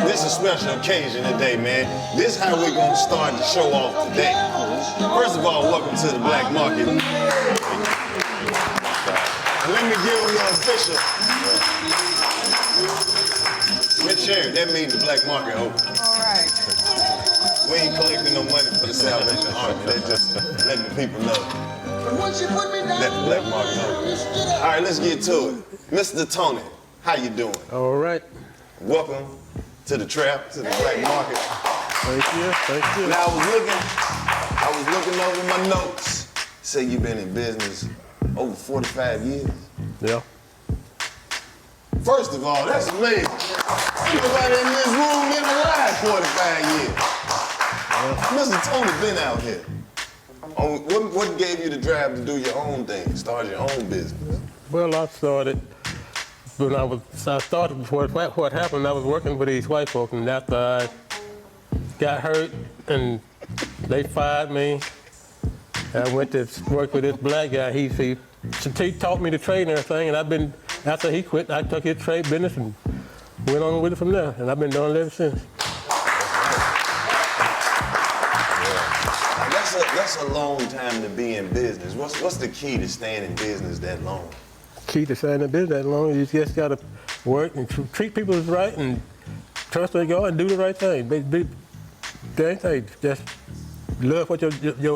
This is a special occasion today, man. This is how we're gonna start the show off today. First of all, welcome to the Black Market. Let me give you an official. Miss Sharon, that means the Black Market open. All right. We ain't collecting no money for the Salvation Army. They just letting the people know that the Black Market open. All right, let's get to it. Mr. Tony, how you doing? All right. Welcome to the trap, to the Black Market. Thank you. Thank you. Now I was looking over my notes. Say you've been in business over 45 years. Yeah. First of all, that's amazing. Everybody in this room been alive 45 years. Mr. Tony been out here. What gave you the drive to do your own thing, start your own business? Well, I started when I started before what happened. I was working with these white folks, and after I got hurt and they fired me, I went to work with this black guy. He taught me the trade and everything, and after he quit, I took his trade business and went on with it from there, and I've been doing it ever since. That's a long time to be in business. What's the key to staying in business that long? Key to staying in business that long, you just gotta work and treat people right and trust their God and do the right thing. Just love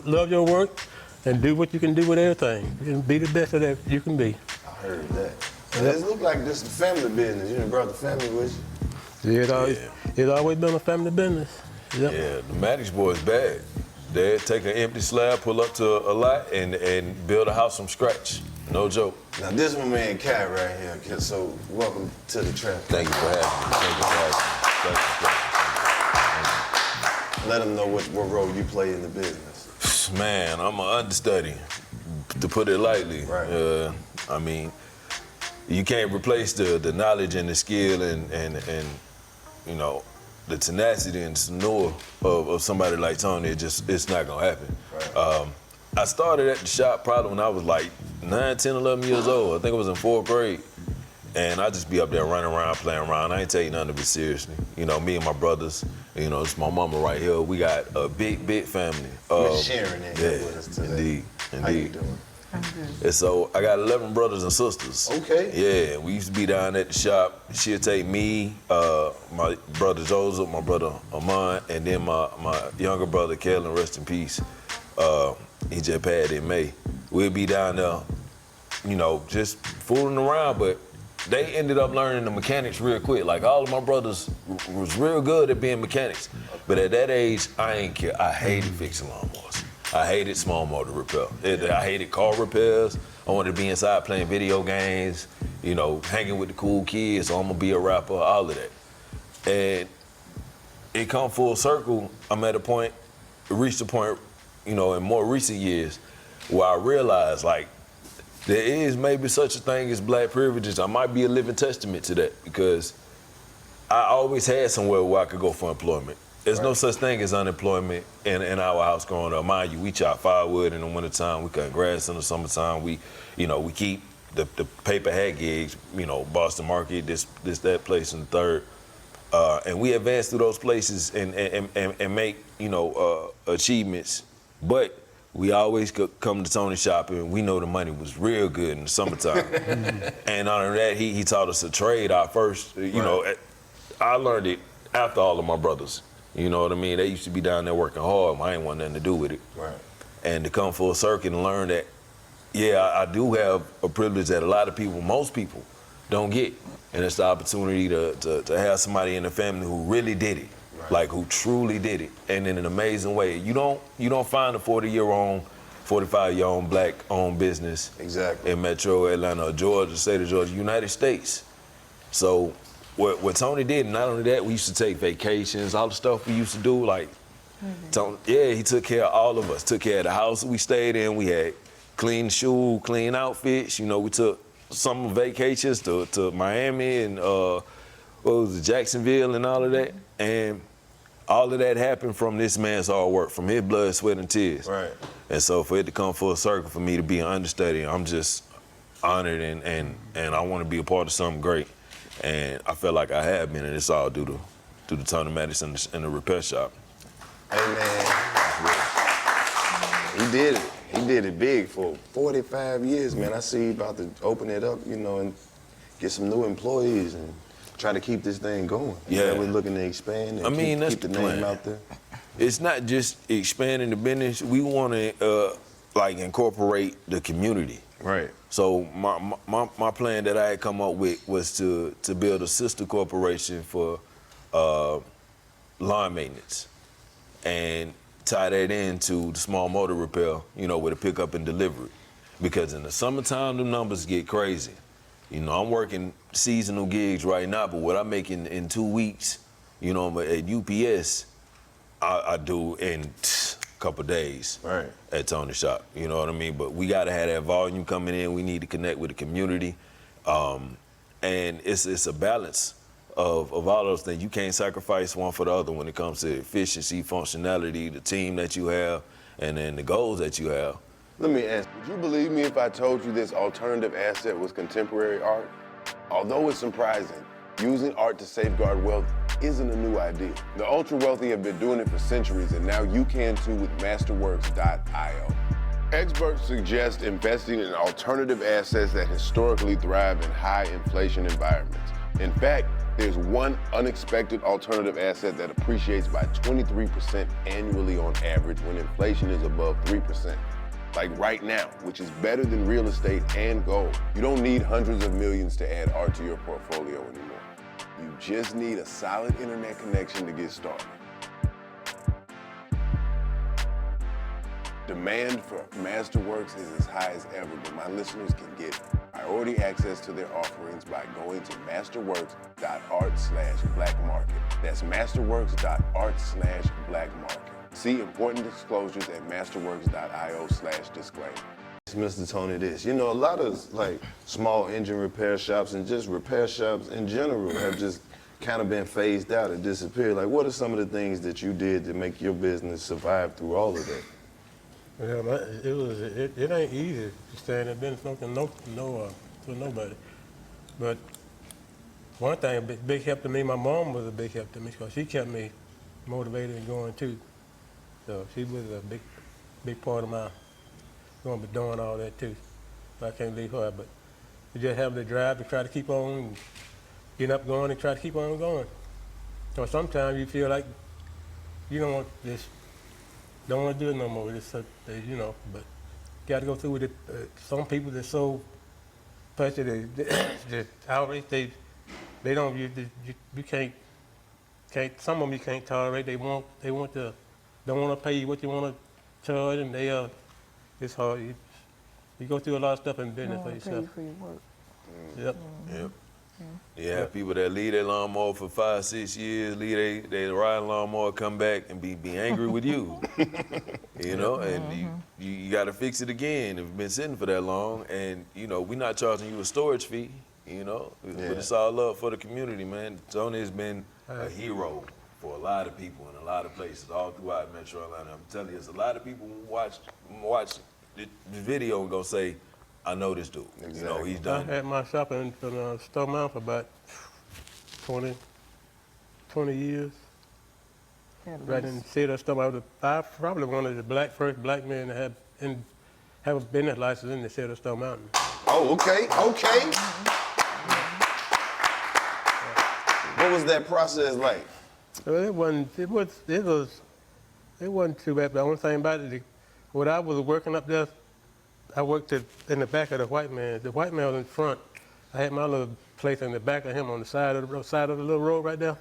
love your work and do what you can do with everything. And be the best that you can be. I heard that. It look like this is a family business. You done brought the family with you? Yeah, it's always been a family business. Yep. Yeah, the Maddox boys bad. They take an empty slab, pull up to a lot, and build a house from scratch. No joke. Now this one man Cat right here. So welcome to the trap. Thank you for having me. Thank you for having me. Let them know what role you play in the business. Man, I'm an understudy, to put it lightly. Right. I mean, you can't replace the knowledge and the skill and you know, the tenacity and snore of somebody like Tony. It's not gonna happen. Right. I started at the shop probably when I was like 9, 10, 11 years old. I think I was in 4th grade. And I just be up there running around, playing around. I ain't taking none of it seriously. You know, me and my brothers, you know, it's my mama right here. We got a big, big family. Miss Sharon in here with us today. Indeed. How you doing? I'm good. And so I got 11 brothers and sisters. Okay. Yeah, we used to be down at the shop. She'll take me, my brother Joseph, my brother Amon, and then my younger brother, Kellen, rest in peace. He just passed in May. We'll be down there, you know, just fooling around, but they ended up learning the mechanics real quick. Like all of my brothers was real good at being mechanics. But at that age, I ain't care. I hated fixing lawnmowers. I hated small motor repair. I hated car repairs. I wanted to be inside playing video games, you know, hanging with the cool kids. So I'm gonna be a rapper, all of that. And it come full circle. I'm at a point, reached a point, you know, in more recent years where I realized like, there is maybe such a thing as black privileges. I might be a living testament to that because I always had somewhere where I could go for employment. There's no such thing as unemployment in our house growing up. Mind you, we chop firewood in the wintertime, we cut grass in the summertime, we keep the paper hat gigs, you know, Boston Market, this, that place, and the third. And we advance through those places and make, you know, achievements. But we always could come to Tony's shop and we know the money was real good in the summertime. And under that, he taught us a trade. Our first, you know, I learned it after all of my brothers. You know what I mean? They used to be down there working hard. I ain't want nothing to do with it. Right. And to come full circle and learn that, yeah, I do have a privilege that a lot of people, most people, don't get. And it's the opportunity to have somebody in the family who really did it. Right. Like who truly did it, and in an amazing way. You don't find a 40-year-old, 45-year-old black-owned business exactly in Metro Atlanta, Georgia, state of Georgia, United States. So what Tony did, not only that, we used to take vacations, all the stuff we used to do, like, Tony, yeah, he took care of all of us, took care of the house we stayed in, we had clean shoes, clean outfits, you know, we took some vacations to Miami and what was it, Jacksonville and all of that, and all of that happened from this man's hard work, from his blood, sweat, and tears. Right. And so for it to come full circle, for me to be an understudy, I'm just honored and I want to be a part of something great. And I feel like I have been, and it's all due to Tony Madison and the repair shop. Hey, man. He did it. He did it big for 45 years, man. I see you about to open it up, you know, and get some new employees and try to keep this thing going. Yeah. We're looking to expand and that's keep the the name plan. out there. It's not just expanding the business. We want to like incorporate the community. Right. So my plan that I had come up with was to build a sister corporation for lawn maintenance and tie that into the small motor repair, you know, with a pickup and delivery. Because in the summertime, the numbers get crazy. You know, I'm working seasonal gigs right now, but what I make in 2 weeks, you know, at UPS, I do in a couple days Right. at Tony's shop. You know what I mean? But we got to have that volume coming in. We need to connect with the community. And it's a balance of all those things. You can't sacrifice one for the other when it comes to efficiency, functionality, the team that you have, and then the goals that you have. Let me ask, would you believe me if I told you this alternative asset was contemporary art? Although it's surprising, using art to safeguard wealth isn't a new idea. The ultra-wealthy have been doing it for centuries, and now you can too with Masterworks.io. Experts suggest investing in alternative assets that historically thrive in high inflation environments. In fact, there's one unexpected alternative asset that appreciates by 23% annually on average when inflation is above 3%. Like right now, which is better than real estate and gold. You don't need hundreds of millions to add art to your portfolio anymore. You just need a solid internet connection to get started. Demand for Masterworks is as high as ever, but my listeners can get priority access to their offerings by going to masterworks.art/blackmarket. That's masterworks.art/blackmarket. See important disclosures at masterworks.io/disclaimer. Mr. Tony, this. You know, a lot of like small engine repair shops and just repair shops in general have just kind of been phased out and disappeared. Like, what are some of the things that you did to make your business survive through all of that? Well, it ain't easy to stay in the business to nobody. But one thing, a big help to me, my mom was a big help to me because she kept me motivated and going too. So she was a big part of my going to be doing all that too. So I can't leave her, but you just have the drive to try to keep on getting up going and try to keep on going. So sometimes you feel like you don't want to do it no more. It's you know, but got to go through with it. Some people that's so passionate, they outrage. They don't. You can't. Some of them you can't tolerate. They don't want to pay you what you want to charge, and it's hard. You go through a lot of stuff in business for yourself. For your work. Yep. Yep. You have people that leave their lawnmower for 5-6 years, leave their riding lawnmower, come back and be angry with you. You know, and you got to fix it again if it's been sitting for that long. And, you know, we're not charging you a storage fee, you know, but it's all love for the community, man. Tony has been a hero for a lot of people in a lot of places all throughout Metro Atlanta. I'm telling you, there's a lot of people who watch the video and go say, I know this dude. Exactly. You know, he's done. I had my shop in Stone Mountain for about 20 years. Right in the city of Stone Mountain. I probably one of the first black men to have a business license in the city of Stone Mountain. Oh, okay. What was that process like? Well, it wasn't too bad. But the only thing about it, when I was working up there, I worked in the back of the white man. The white man was in front. I had my little place in the back of him on the side of the little road right there.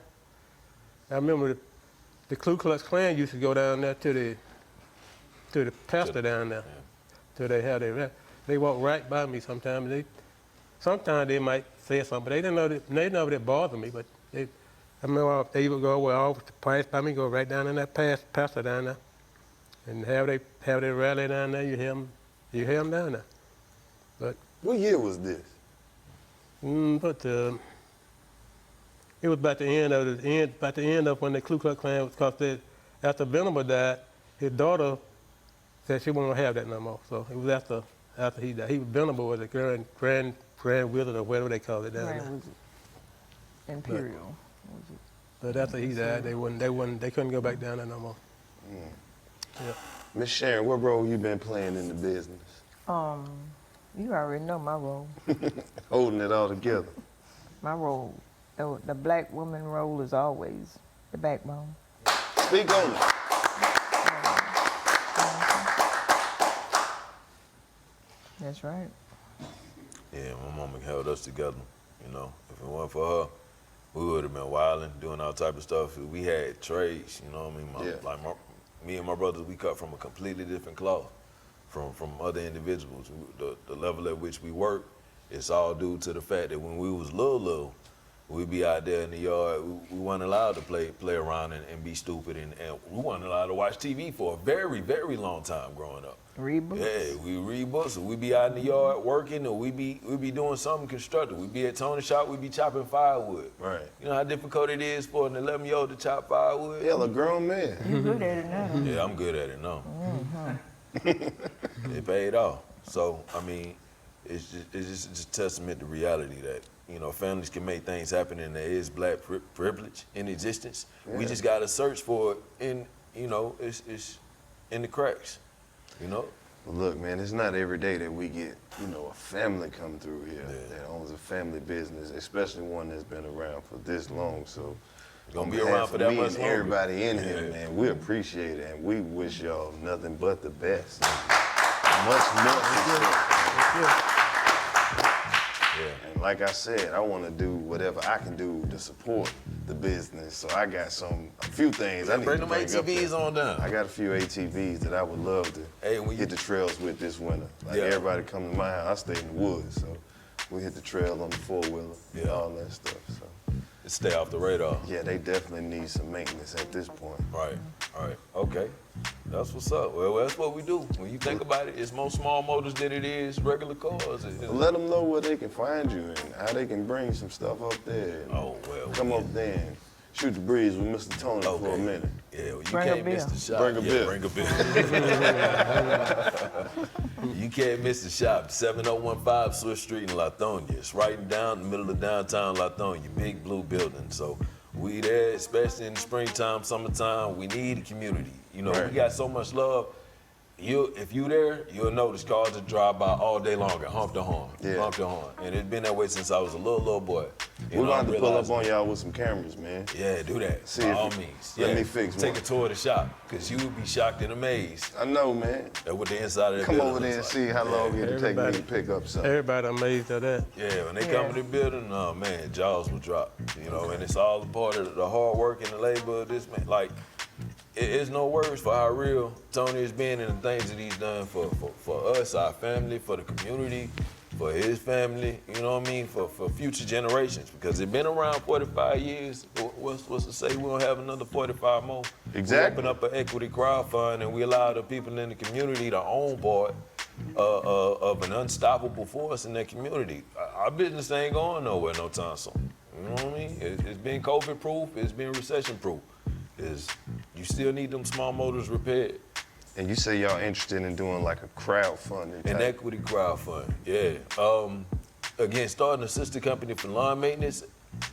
I remember the Ku Klux Klan used to go down there to the pastor down there. So they walk right by me sometimes. sometimes they might say something, but they never did bother me. But I remember they would go over to pass by me, go right down in that pastor down there, and have they rally down there. You hear them down there. But What year was this? it was about the end of when the Ku Klux Klan was, because after Venable died, his daughter said she wasn't gonna have that no more. So it was after he died. Venable was a grand wizard or whatever they call it down there. Grand Wizard. Imperial. But after he died, they couldn't go back down there no more. Yeah. Miss Sharon, what role you been playing in the business? You already know my role. Holding it all together. My role, the black woman role is always the backbone. Speak on it. That's right. Yeah, my mama held us together. You know, if it weren't for her, we would have been wilding, doing all type of stuff. We had trades, you know what I mean? Me and my brothers, we cut from a completely different cloth from other individuals. The level at which we work, it's all due to the fact that when we was little, we'd be out there in the yard. We weren't allowed to play around and be stupid, and we weren't allowed to watch TV for a very, very long time growing up. Read books. Yeah, we read books, and we be out in the yard working, or we be doing something constructive. We be at Tony's shop, we be chopping firewood. Right. You know how difficult it is for an 11-year-old to chop firewood? Hell, a grown man. You good at it now. Yeah, I'm good at it now. It paid off. So, I mean, it's just a testament to reality that, you know, families can make things happen, and there is black privilege in existence. Yeah. We just got to search for it in, you know, it's in the cracks, you know? Well, look, man, it's not every day that we get, you know, a family come through here that owns a family business, especially one that's been around for this long. So, gonna be around for that much and longer. everybody in here, man, we appreciate it, and we wish y'all nothing but the best. Much success. And like I said, I want to do whatever I can do to support the business. So I got a few things I need to bring them bring up ATVs there. on down. I got a few ATVs that I would love to hit the trails with this winter. Like everybody come to my house, I stay in the woods, so we hit the trail on the four-wheeler and all that stuff. So. Stay off the radar. Yeah, they definitely need some maintenance at this point. Right, okay. That's what's up. Well, that's what we do. When you think about it, it's more small motors than it is regular cars. Let them know where they can find you and how they can bring some stuff up there. Come up there and shoot the breeze with Mr. Tony for a minute. Yeah, well, you can't miss the shop. Bring a bill. Bring a bill. You can't miss the shop. 7015 Swiss Street in Lithonia. It's right down in the middle of downtown Lithonia, big blue building. So we there, especially in the springtime, summertime. We need a community. You know, we got so much love. If you there, you'll notice cars that drive by all day long and honk the horn. Honk the horn. And it's been that way since I was a little boy. We're going to pull up on y'all with some cameras, man. Yeah, do that. See by all means. Let me fix one. Take a tour of the shop, because you would be shocked and amazed. I know, man. At what the inside of the Come building over there and see how long it'll take me to pick up something. Everybody amazed at that. Yeah, when they come in the building, oh man, jaws will drop. You know, and it's all a part of the hard work and the labor of this man. Like, it's no words for how real Tony has been and the things that he's done for us, our family, for the community, for his family, you know what I mean, for future generations. Because they've been around 45 years. What's to say we don't have another 45 more? Exactly. We open up an equity crowdfund and we allow the people in the community to own part of an unstoppable force in their community. Our business ain't going nowhere no time soon. You know what I mean? It's been COVID-proof. It's been recession-proof. You still need them small motors repaired. And you say y'all interested in doing like a crowdfunding type. An equity crowdfund, yeah. Again, starting a sister company for lawn maintenance,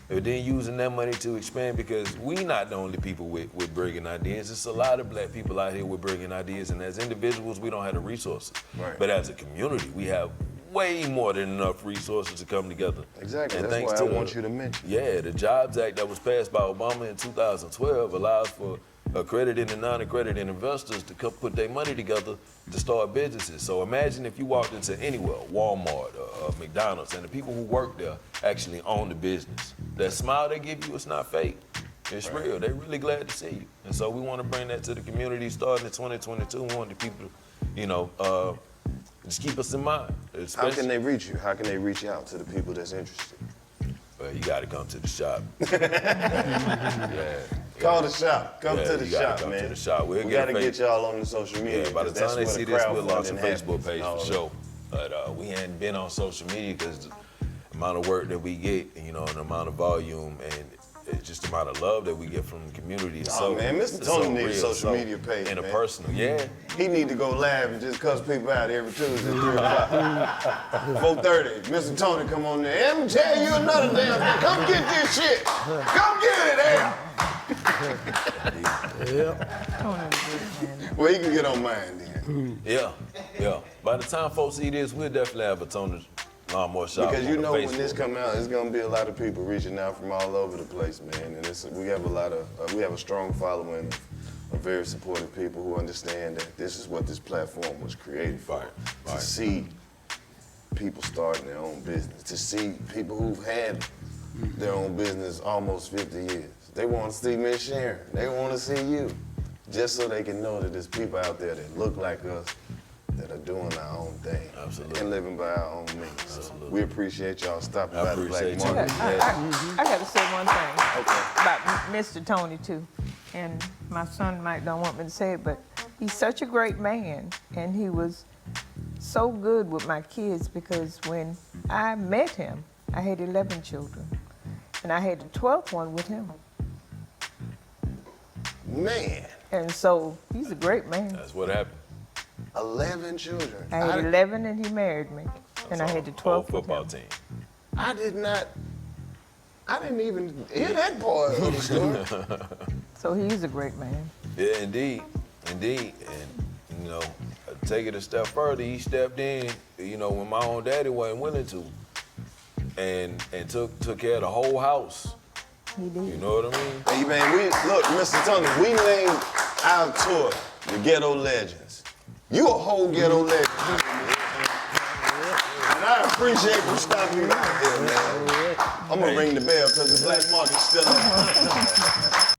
and then using that money to expand, because we not the only people with brilliant ideas. It's a lot of black people out here with brilliant ideas, and as individuals, we don't have the resources. Right. But as a community, we have way more than enough resources to come together. Exactly, and that's why I want you to mention. Yeah, the Jobs Act that was passed by Obama in 2012 allows for accredited and non-accredited investors to come put their money together to start businesses. So imagine if you walked into anywhere, Walmart or McDonald's, and the people who work there actually own the business. That smile they give you, it's not fake. It's real. They're really glad to see you. And so we want to bring that to the community starting in 2022. We want the people to, you know, just keep us in mind. How Especially, can they reach you? How can they reach out to the people that's interested? well, you got to come to the shop. Yeah. Call the shop. Come Yeah, to the you gotta shop, come man. to the shop. We'll We get a gotta face- get y'all on the social media. Yeah, by the 'cause that's time they where see the this, we'll launch a crowdfunding Facebook happens page and all for that. sure. But we hadn't been on social media because the amount of work that we get, and the amount of volume, and it's just the amount of love that we get from the community. Is Oh, so, man, Mr. it's Tony so needs a real, social so media page, man. interpersonal. Yeah. He need to go live and just cuss people out every Tuesday at 3 o'clock. 4:30. Mr. Tony come on there. Let me tell you another damn thing. Come get this shit. Come get it, Al. Tony's a good man. Well, he can get on mine then. Yeah. By the time folks see this, we'll definitely have a Tony Lawnmower Shop. Because on you the know when this Facebook. come out, it's gonna be a lot of people reaching out from all over the place, man. And we have a lot of, we have a strong following of very supportive people who understand that this is what this platform was created for. Right. To see people starting their own business, to see people who've had their own business almost 50 years. They want to see Miss Sharon. They want to see you. Just so they can know that there's people out there that look like us, that are doing our own thing. Absolutely. And living by our own means. So we appreciate y'all stopping I by the Black appreciate you. Market. I got to say one thing Okay. about Mr. Tony too, and my son Mike don't want me to say it, but he's such a great man, and he was so good with my kids because when I met him, I had 11 children, and I had the 12th one with him, Man, and so he's a great man. That's what happened. 11 children. I had 11 and he married me, and I had the 12th Whole with football him. team. I didn't even hear that part of the story. So he's a great man. Yeah, indeed. And take it a step further. He stepped in, when my own daddy wasn't willing to, and took care of the whole house. He did. You know what I mean? Hey, man, look, Mr. Tony, we named our tour the Ghetto Legends. You a whole ghetto legend. And I appreciate you stopping me out here, man. I'm gonna ring the bell because the Black Market's still on.